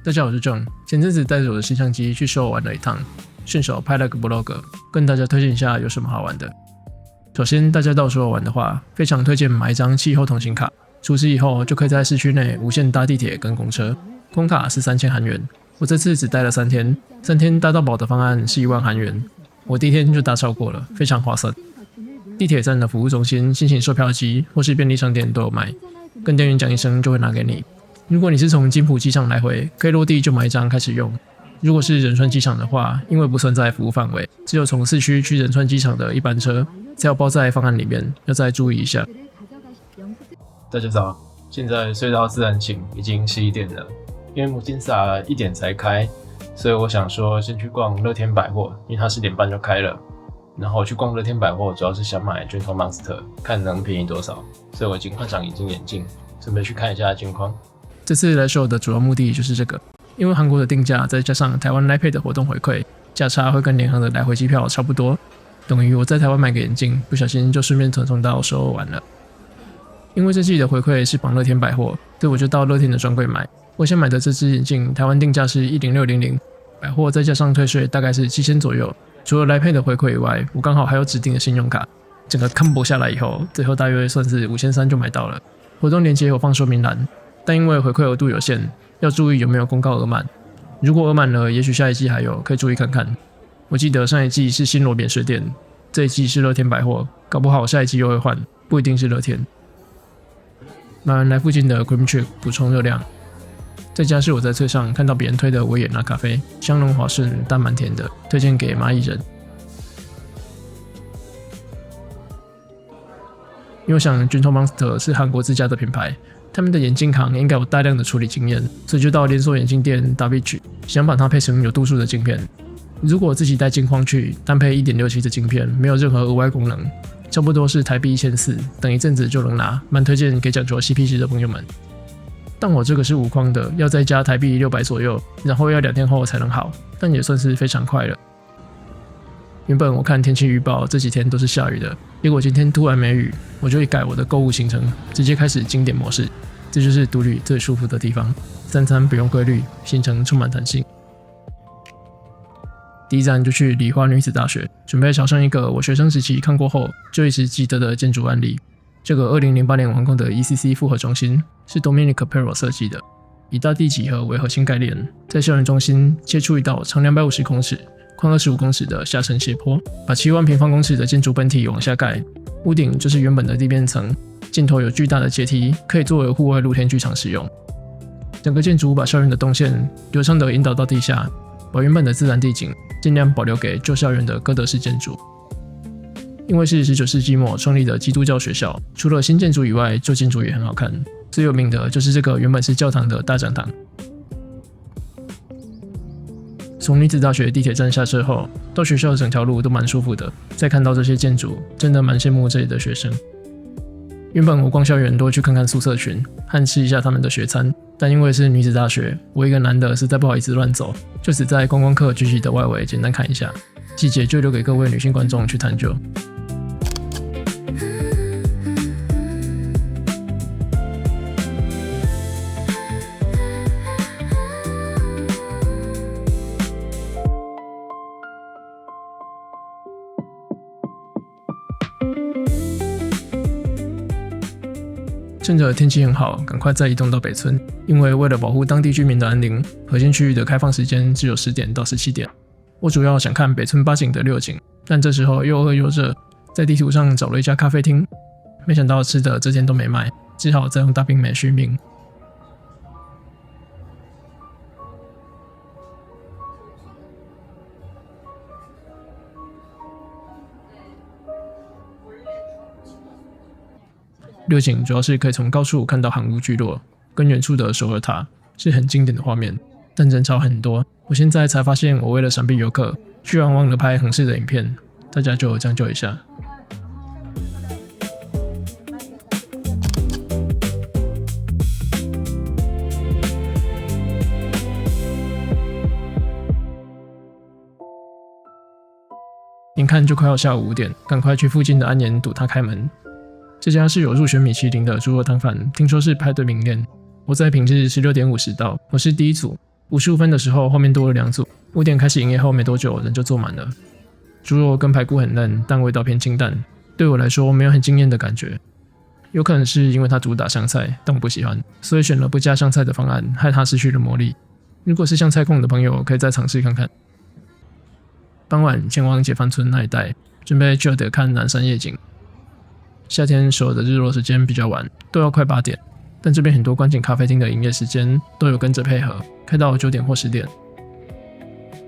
大家好，我是 John。前阵子带着我的摄像机去首尔玩了一趟，顺手拍了个 vlog， 跟大家推荐一下有什么好玩的。首先，大家到首尔玩的话，非常推荐买一张气候通行卡，出示以后就可以在市区内无限搭地铁跟公车，公卡是3000韩元。我这次只待了3天，3天搭到饱的方案是1万韩元，我第一天就搭超过了，非常划算。地铁站的服务中心、新型售票机或是便利商店都有卖，跟店员讲一声就会拿给你。如果你是从金浦机场来回，可以落地就买一张开始用。如果是仁川机场的话，因为不算在服务范围，只有从市区去仁川机场的一班车，才要包在方案里面，要再注意一下。大家早，现在隧道自然醒，已经11点了。因为母金萨1点才开，所以我想说先去逛乐天百货，因为它10点半就开了。然后去逛乐天百货，主要是想买 Gentle Monster， 看能便宜多少。所以我已经换上隐形眼镜，准备去看一下近况。这次来首尔的主要目的就是这个，因为韩国的定价再加上台湾 LINE Pay 的活动回馈，价差会跟联航的来回机票差不多，等于我在台湾买个眼镜，不小心就顺便传送到首尔玩了。因为这季的回馈是绑乐天百货，所以我就到乐天的专柜买。我想买的这只眼镜，台湾定价是10600，百货再加上退税大概是7000左右。除了LINE Pay的回馈以外，我刚好还有指定的信用卡，整个 combo 下来以后，最后大约算是5300就买到了。活动链接有放说明栏，但因为回馈额度有限，要注意有没有公告额满。如果额满了，也许下一季还有，可以注意看看。我记得上一季是新罗免税店，这一季是乐天百货，搞不好下一季又会换，不一定是乐天。买完来附近的 Cream Trick 补充热量。这家是我在推上看到别人推的维也纳咖啡，香浓滑顺，但蛮甜的，推荐给蚂蚁人。因为我想 Gentle Monster 是韩国自家的品牌，他们的眼镜行应该有大量的处理经验，所以就到连锁眼镜店 Davichi 想把它配成有度数的镜片。如果我自己带镜框去，单配 1.67 的镜片，没有任何额外功能，差不多是台币1400，等一阵子就能拿，蛮推荐给讲究 CP 值的朋友们。但我这个是无框的，要再加台币600左右，然后要2天后才能好，但也算是非常快了。原本我看天气预报这几天都是下雨的，结果今天突然没雨，我就一改我的购物行程，直接开始经典模式。这就是独旅最舒服的地方，3餐不用规律，行程充满弹性。第一站就去梨花女子大学，准备朝上一个我学生时期看过后就一直记得的建筑案例。这个2008年完工的 ECC 复合中心是 Dominic Pero 设计的，以大地几何为核心概念，在校园中心切出一道长250公尺、宽25公尺的下沉斜坡，把7万平方公尺的建筑本体往下盖。屋顶就是原本的地面层，尽头有巨大的阶梯，可以作为户外露天剧场使用。整个建筑把校园的动线流畅地引导到地下，把原本的自然地景尽量保留给旧校园的哥德式建筑。因为是19世纪末创立的基督教学校，除了新建筑以外，旧建筑也很好看。最有名的就是这个原本是教堂的大讲堂。从女子大学地铁站下车后，到学校的整条路都蛮舒服的。再看到这些建筑，真的蛮羡慕这里的学生。原本我逛校园都会去看看宿舍群，和吃一下他们的学餐，但因为是女子大学，我一个男的实在不好意思乱走，就只在观光客聚集的外围简单看一下，细节就留给各位女性观众去探究。趁着天气很好，赶快再移动到北村，因为为了保护当地居民的安宁，核心区域的开放时间只有10点到17点。我主要想看北村8景的6景，但这时候又饿又热，在地图上找了一家咖啡厅，没想到吃的这天都没卖，只好再用大冰美续命。6景主要是可以从高处看到韩屋聚落，跟远处的首尔塔，是很经典的画面，但人潮很多。我现在才发现，我为了闪避游客，居然忘了拍横式的影片，大家就将就一下。眼看就快要下午5点，赶快去附近的安颜堵他开门。这家是有入选米其林的猪肉汤饭，听说是排队名店。我在平日16点50到，我是第一组， 55分的时候，后面多了2组。5点开始营业后没多久，人就坐满了。猪肉跟排骨很嫩，但味道偏清淡，对我来说没有很惊艳的感觉。有可能是因为它主打香菜，但我不喜欢，所以选了不加香菜的方案，害它失去了魔力。如果是香菜控的朋友，可以再尝试看看。傍晚前往解放村那一带，准备就得看南山夜景。夏天所有的日落时间比较晚，都要快8点，但这边很多观景咖啡厅的营业时间都有跟着配合，开到9点或10点。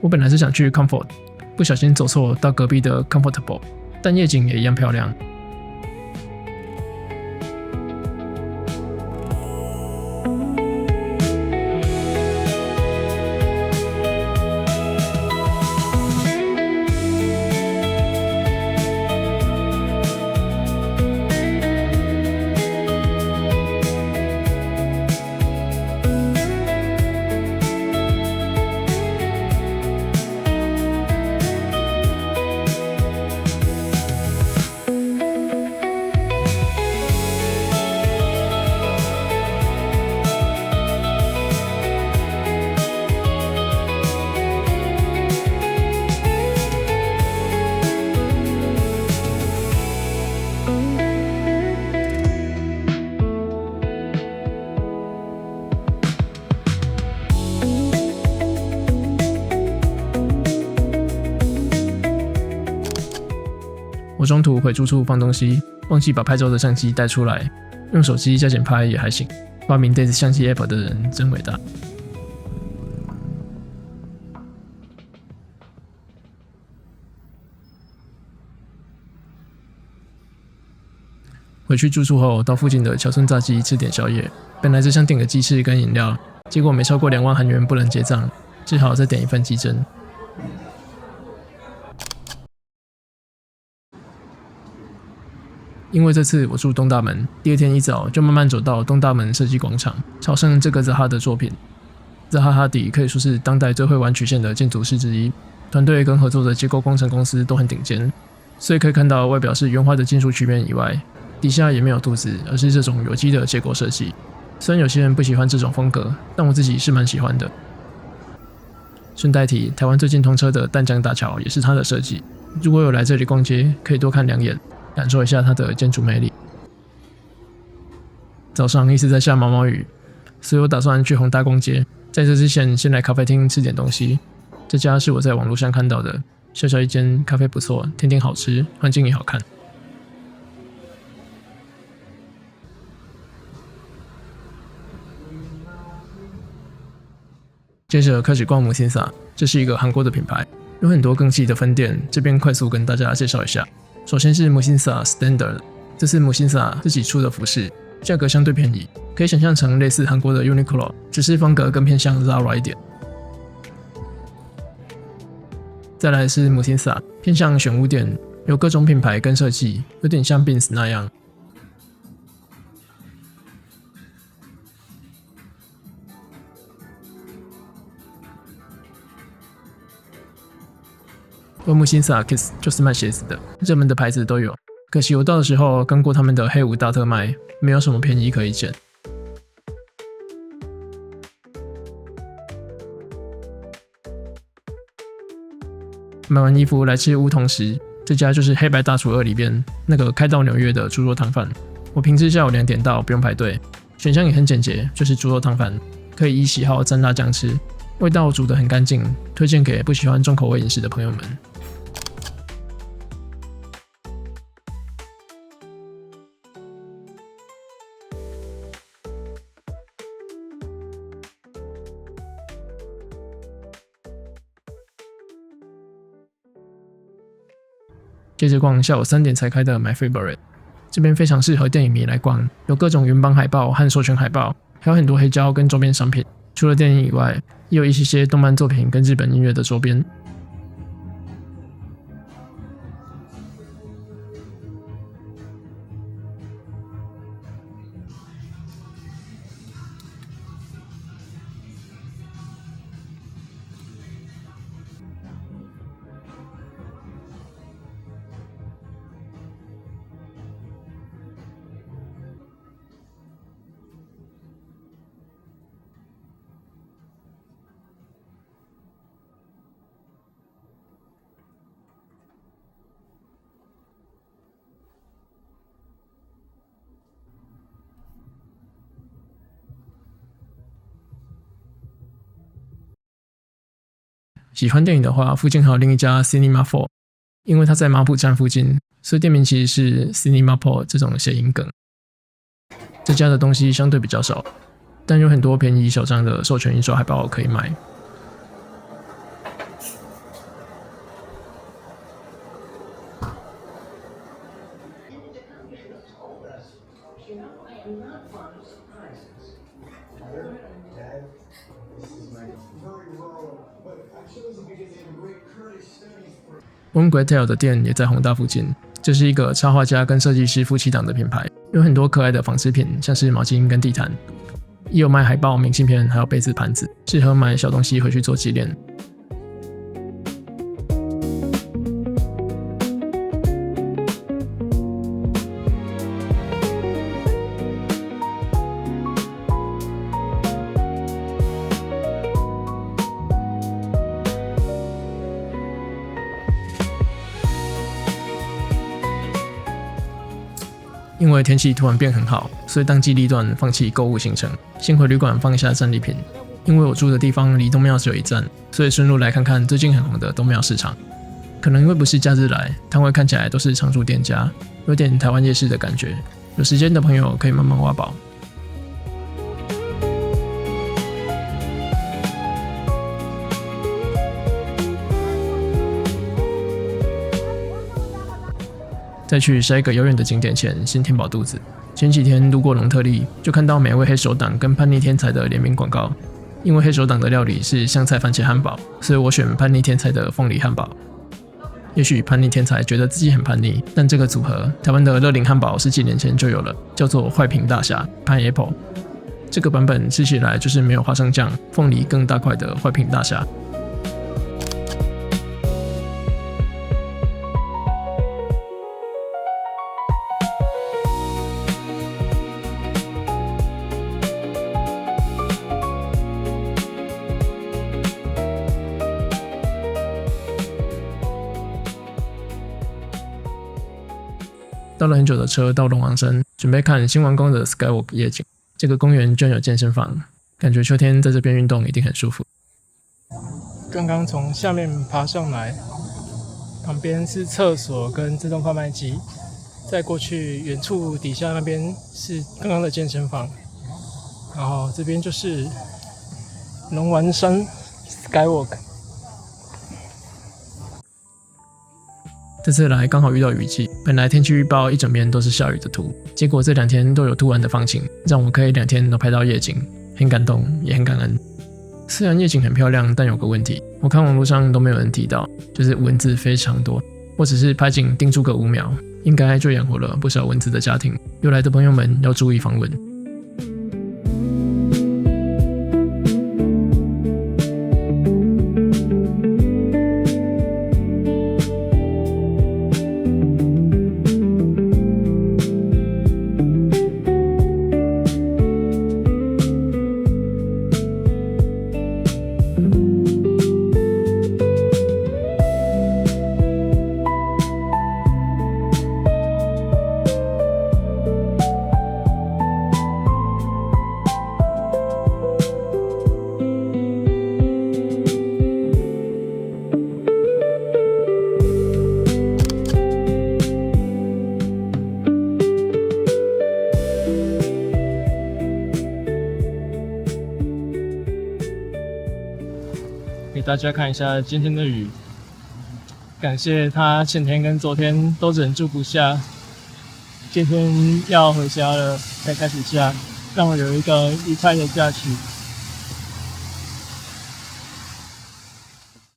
我本来是想去 Comfort， 不小心走错到隔壁的 Comfortable， 但夜景也一样漂亮。我中途回住处放东西，忘记把拍照的相机带出来，用手机加减拍也还行。发明 Daisy 相机 App 的人真伟大。回去住处后，到附近的桥村炸鸡吃点宵夜。本来只想点个鸡翅跟饮料，结果没超过2万韩元不能结账，只好再点一份鸡胗。因为这次我住东大门，第2天一早就慢慢走到东大门设计广场，朝圣这个扎哈的作品。扎哈哈迪可以说是当代最会玩曲线的建筑师之一，团队跟合作的结构工程公司都很顶尖，所以可以看到外表是圆滑的金属曲面以外，底下也没有肚子，而是这种有机的结构设计。虽然有些人不喜欢这种风格，但我自己是蛮喜欢的。顺带提，台湾最近通车的淡江大桥也是他的设计。如果有来这里逛街，可以多看2眼，感受一下它的建筑魅力。早上一直在下毛毛雨，所以我打算去宏大逛街。在这之前，先来咖啡厅吃点东西。这家是我在网络上看到的，小小一间，咖啡不错，甜点好吃，环境也好看。接着开始逛姆辛萨，这是一个韩国的品牌，有很多更细的分店，这边快速跟大家介绍一下。首先是姆辛萨 Standard， 这是姆辛萨自己出的服饰，价格相对便宜，可以想象成类似韩国的 Uniqlo， 只是风格更偏向 Zara 一点。再来是姆辛萨，偏向选物店，有各种品牌跟设计，有点像 Beams 那样。而姆辛萨 Kiss 就是卖鞋子的，热门的牌子都有。可惜我到的时候刚过他们的黑五大特卖，没有什么便宜可以捡。买完衣服来吃乌桐时，这家就是《黑白大厨2》里边那个开到纽约的猪肉汤饭。我平时下午2点到，不用排队，选项也很简洁，就是猪肉汤饭，可以依喜好蘸辣酱吃，味道煮得很干净，推荐给不喜欢重口味饮食的朋友们。接着逛下午3点才开的 My Favorite， 这边非常适合电影迷来逛，有各种原版海报和授权海报，还有很多黑胶跟周边商品。除了电影以外，也有一些动漫作品跟日本音乐的周边。喜欢电影的话，附近还有另一家 Cinema 4，因为它在马浦站附近，所以店名其实是 Cinema Port 这种谐音梗。这家的东西相对比较少，但有很多便宜小张的授权印刷海报可以买。One Great Tale 的店也在弘大附近，这是一个插画家跟设计师夫妻档的品牌，有很多可爱的纺织品，像是毛巾跟地毯，也有卖海报、明信片，还有杯子、盘子，适合买小东西回去做纪念。因为天气突然变很好，所以当机立断放弃购物行程，先回旅馆放下战利品。因为我住的地方离东庙只有一站，所以顺路来看看最近很红的东庙市场。可能因为不是假日来，摊位看起来都是常驻店家，有点台湾夜市的感觉。有时间的朋友可以慢慢挖宝。在去下一个遥远的景点前，先填饱肚子。前几天路过隆特利，就看到美味黑手党跟叛逆天才的联名广告。因为黑手党的料理是香菜番茄汉堡，所以我选叛逆天才的凤梨汉堡。也许叛逆天才觉得自己很叛逆，但这个组合，台湾的乐龄汉堡10几年前就有了，叫做坏评大侠 Pineapple。这个版本吃起来就是没有花生酱，凤梨更大块的坏评大侠。倒了很久的车到龙王山，准备看新完工的 Skywalk 夜景。这个公园居然有健身房，感觉秋天在这边运动一定很舒服。刚刚从下面爬上来，旁边是厕所跟自动贩卖机，再过去远处底下那边是刚刚的健身房，然后这边就是龙王山 Skywalk。这次来刚好遇到雨季，本来天气预报一整面都是下雨的图，结果这2天都有突然的放晴，让我可以2天都拍到夜景，很感动也很感恩。虽然夜景很漂亮，但有个问题，我看网络上都没有人提到，就是蚊子非常多。我只是拍景盯住个5秒，应该就养活了不少蚊子的家庭，有来的朋友们要注意防蚊。给大家看一下今天的雨，感谢他前天跟昨天都忍住不下，今天要回家了才开始下，让我有一个愉快的假期。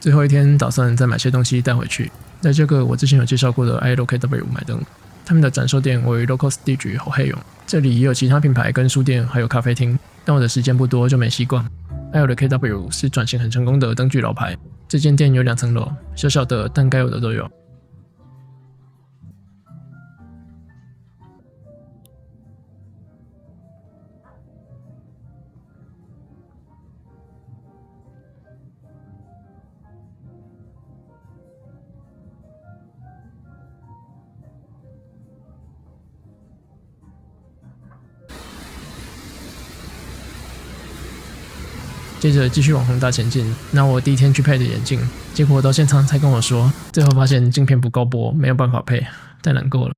最后一天打算再买些东西带回去，在这个我之前有介绍过的 ILKW 买灯，他们的展售店为 Locals 地址好黑勇，这里也有其他品牌跟书店还有咖啡厅，但我的时间不多就没习惯。ILKW 是转型很成功的灯具老牌，这间店有2层楼，小小的但该有的都有。接着继续往宏大前进，拿我第一天去配的眼镜，结果到现场才跟我说，最后发现镜片不够薄，没有办法配，太难过了。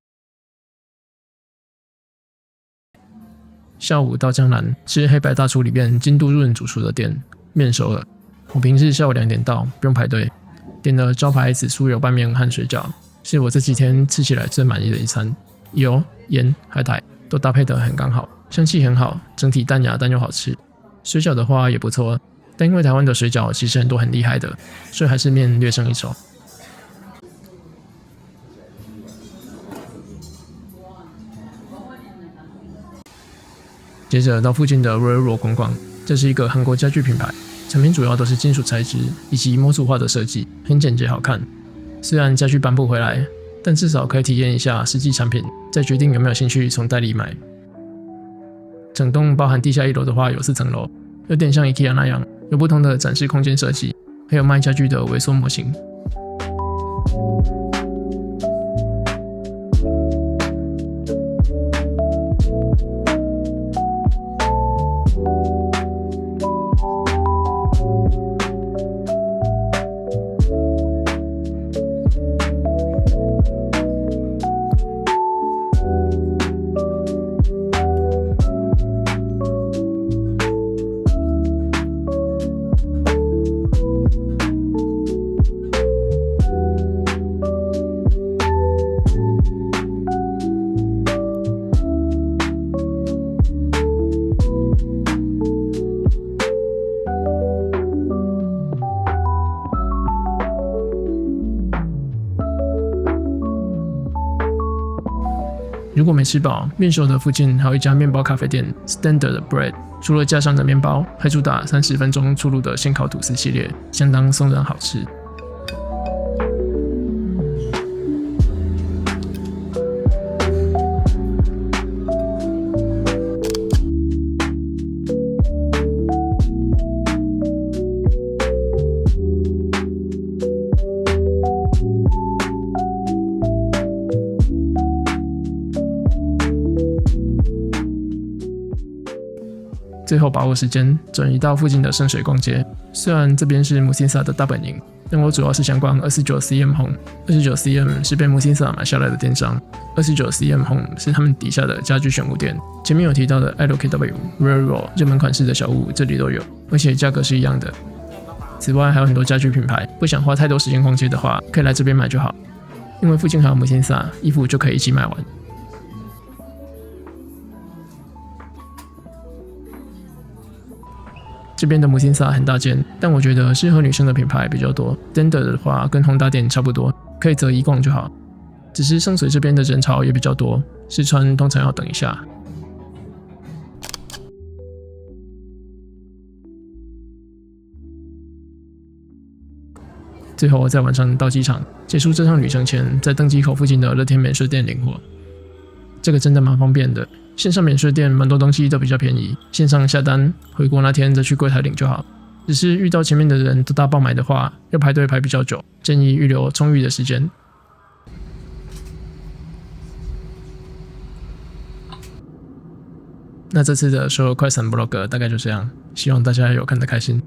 下午到江南吃黑白大厨里面金都润主厨的店，面熟了。我平日下午2点到，不用排队，点了招牌紫苏油拌面和水饺，是我这几天吃起来最满意的一餐。油、盐、海苔都搭配得很刚好，香气很好，整体淡雅但又好吃。水饺的话也不错，但因为台湾的水饺其实很多很厉害的，所以还是面略胜一筹。接着到附近的 Royal 逛逛，这是一个韩国家具品牌，产品主要都是金属材质以及模组化的设计，很简洁好看。虽然家具搬不回来，但至少可以体验一下实际产品，再决定有没有兴趣从代理买。整栋包含地下1楼的话有4层楼，有点像 IKEA 那样，有不同的展示空间设计，还有卖家具的微缩模型。如果没吃饱，面熟的附近还有一家面包咖啡店 Standard Bread， 除了架上的面包，还主打30分钟出炉的现烤吐司系列，相当松软好吃。最后把握时间转移到附近的圣水逛街。虽然这边是 Musinsa 的大本营，但我主要是想逛 29cm Home。29cm 是被 Musinsa 买下来的电商， 29cm Home 是他们底下的家居选物店。前面有提到的 LKW、Raro 热门款式的小物这里都有，而且价格是一样的。此外还有很多家居品牌，不想花太多时间逛街的话，可以来这边买就好，因为附近还有 Musinsa， 衣服就可以一起买完。这边的Musinsa很大间，但我觉得适合女生的品牌比较多。Standard 的话跟宏达店差不多，可以择一逛就好。只是圣水这边的人潮也比较多，试穿通常要等一下。最后在晚上到机场结束这趟旅程前，在登机口附近的乐天免税店领货。这个真的蛮方便的，线上免税店蛮多东西都比较便宜，线上下单，回国那天再去柜台领就好。只是遇到前面的人都大爆买的话，要排队排比较久，建议预留充裕的时间。那这次的所有快闪 vlog 大概就这样，希望大家有看得开心。